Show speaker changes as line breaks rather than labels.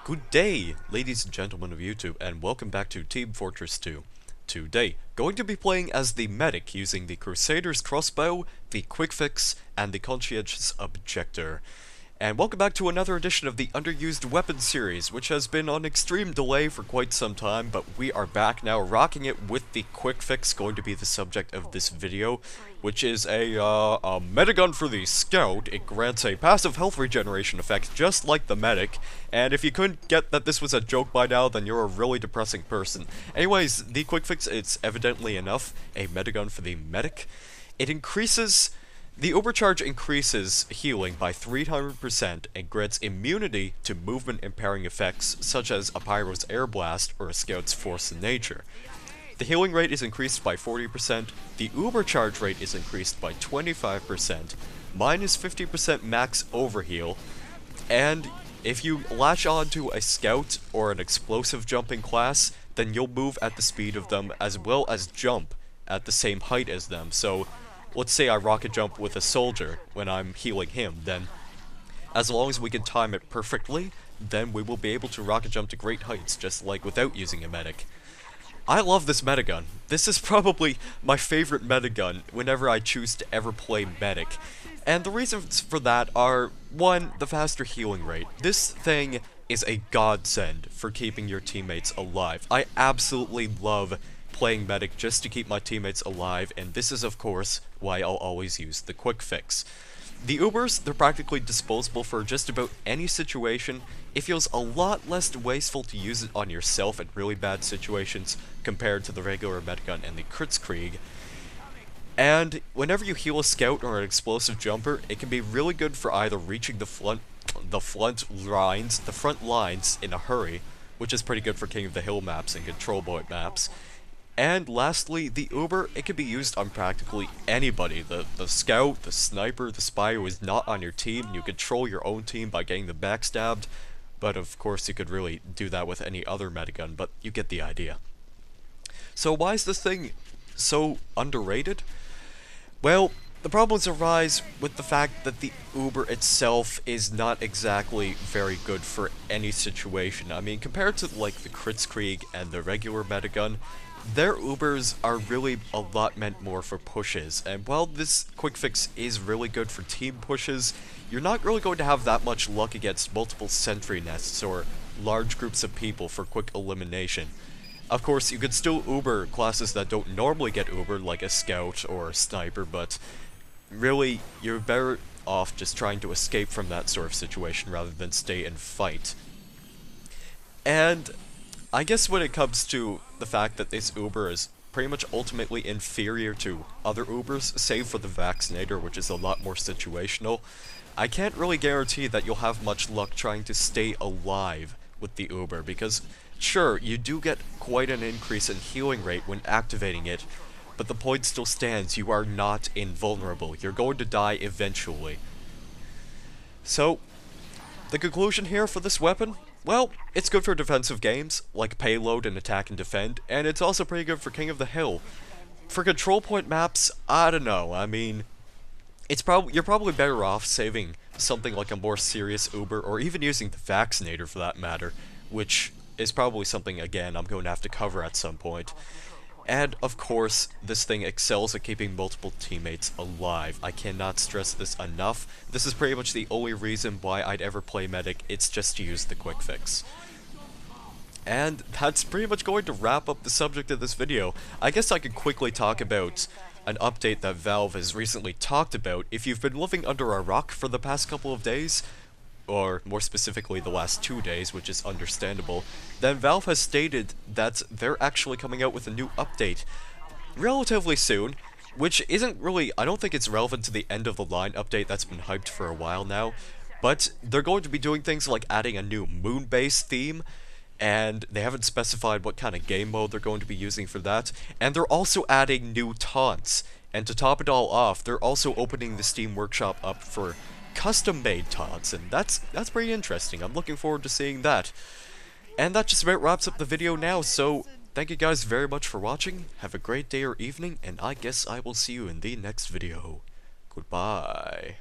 Good day, ladies and gentlemen of YouTube, and welcome back to Team Fortress 2. Today, going to be playing as the medic using the Crusader's Crossbow, the Quick Fix, and the Conscientious Objector. And welcome back to another edition of the Underused Weapons series, which has been on extreme delay for quite some time, but we are back now, rocking it with the Quick Fix, going to be the subject of this video, which is a medigun for the Scout. It grants a passive health regeneration effect, just like the medic, and if you couldn't get that this was a joke by now, then you're a really depressing person. Anyways, the Quick Fix, it's evidently enough, a medigun for the medic. It increases... The overcharge increases healing by 300% and grants immunity to movement impairing effects such as a pyro's air blast or a scout's force in nature. The healing rate is increased by 40%, the overcharge rate is increased by 25%, minus 50% max overheal, and if you latch on to a scout or an explosive jumping class, then you'll move at the speed of them as well as jump at the same height as them. So let's say I rocket jump with a soldier when I'm healing him, then as long as we can time it perfectly, then we will be able to rocket jump to great heights, just like without using a medic. I love this medigun. This is probably my favorite medigun whenever I choose to ever play medic. And the reasons for that are, 1, the faster healing rate. This thing is a godsend for keeping your teammates alive. I absolutely love playing medic just to keep my teammates alive, and this is of course why I'll always use the Quick Fix. The Ubers, they're practically disposable for just about any situation. It feels a lot less wasteful to use it on yourself in really bad situations compared to the regular medigun and the Kritzkrieg. And whenever you heal a scout or an explosive jumper, it can be really good for either reaching the front lines in a hurry, which is pretty good for King of the Hill maps and Control Point maps. And lastly, the Uber, it can be used on practically anybody. The scout, the sniper, the spy who is not on your team. You control your own team by getting them backstabbed, but of course you could really do that with any other medigun, but you get the idea. So why is this thing so underrated? Well, the problems arise with the fact that the Uber itself is not exactly very good for any situation. I mean, compared to like the Kritzkrieg and the regular medigun, their Ubers are really a lot meant more for pushes, and while this Quick Fix is really good for team pushes, you're not really going to have that much luck against multiple sentry nests or large groups of people for quick elimination. Of course, you could still Uber classes that don't normally get Ubered, like a scout or a sniper, but really, you're better off just trying to escape from that sort of situation rather than stay and fight. And I guess when it comes to the fact that this Uber is pretty much ultimately inferior to other Ubers, save for the Vaccinator, which is a lot more situational, I can't really guarantee that you'll have much luck trying to stay alive with the Uber, because sure, you do get quite an increase in healing rate when activating it, but the point still stands, you are not invulnerable. You're going to die eventually. So, the conclusion here for this weapon? Well, it's good for defensive games, like Payload and Attack and Defend, and it's also pretty good for King of the Hill. For Control Point maps, I don't know, I mean, you're probably better off saving something like a more serious Uber, or even using the Vaccinator for that matter, which is probably something, again, I'm going to have to cover at some point. And, of course, this thing excels at keeping multiple teammates alive. I cannot stress this enough. This is pretty much the only reason why I'd ever play medic, it's just to use the Quick Fix. And that's pretty much going to wrap up the subject of this video. I guess I could quickly talk about an update that Valve has recently talked about. If you've been living under a rock for the past couple of days, or more specifically the last 2 days, which is understandable, then Valve has stated that they're actually coming out with a new update relatively soon, which isn't really, I don't think it's relevant to the end of the line update that's been hyped for a while now, but they're going to be doing things like adding a new moon-based theme, and they haven't specified what kind of game mode they're going to be using for that, and they're also adding new taunts, and to top it all off, they're also opening the Steam Workshop up for custom-made taunts, and that's pretty interesting. I'm looking forward to seeing that. And that just about wraps up the video now, so thank you guys very much for watching, have a great day or evening, and I guess I will see you in the next video. Goodbye.